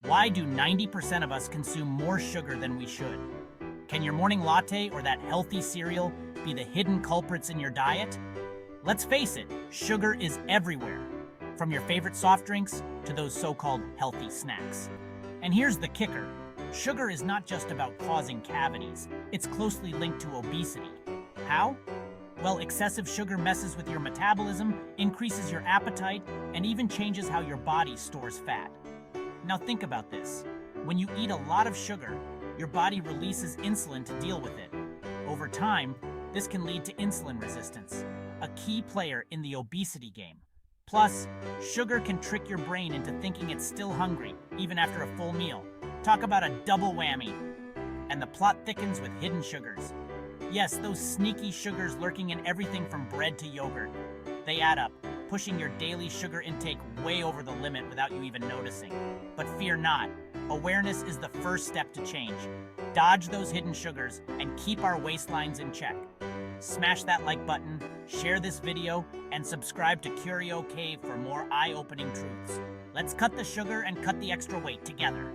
Why do 90% of us consume more sugar than we should? Can your morning latte or that healthy cereal be the hidden culprits in your diet? Let's face it, sugar is everywhere, from your favorite soft drinks to those so-called healthy snacks. And here's the kicker. Sugar is not just about causing cavities. It's closely linked to obesity. How? Well, excessive sugar messes with your metabolism, increases your appetite, and even changes how your body stores fat. Now think about this. When you eat a lot of sugar, your body releases insulin to deal with it. Over time, this can lead to insulin resistance, a key player in the obesity game. Plus, sugar can trick your brain into thinking it's still hungry, even after a full meal. Talk about a double whammy. And the plot thickens with hidden sugars. Yes, those sneaky sugars lurking in everything from bread to yogurt. They add up, pushing your daily sugar intake way over the limit without you even noticing. But fear not. Awareness is the first step to change. Dodge those hidden sugars and keep our waistlines in check. Smash that like button, share this video, and subscribe to Curio Cave for more eye-opening truths. Let's cut the sugar and cut the extra weight together.